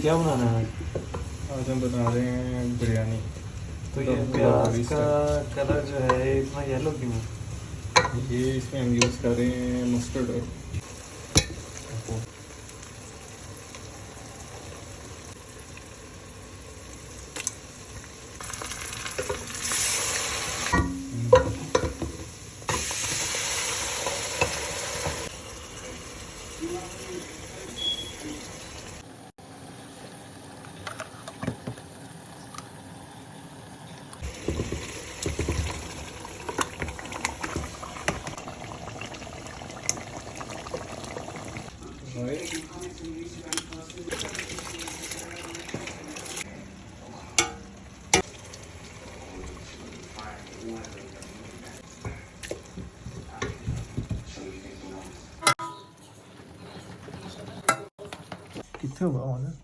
क्या बनाना है? आज हम बना रहे हैं बिरयानी। तो ये प्याज का कलर जो है ये इतना येलो क्यों है? ये इसमें हम यूज़ कर रहे हैं मस्टर्ड ऑयल। कितने हुआ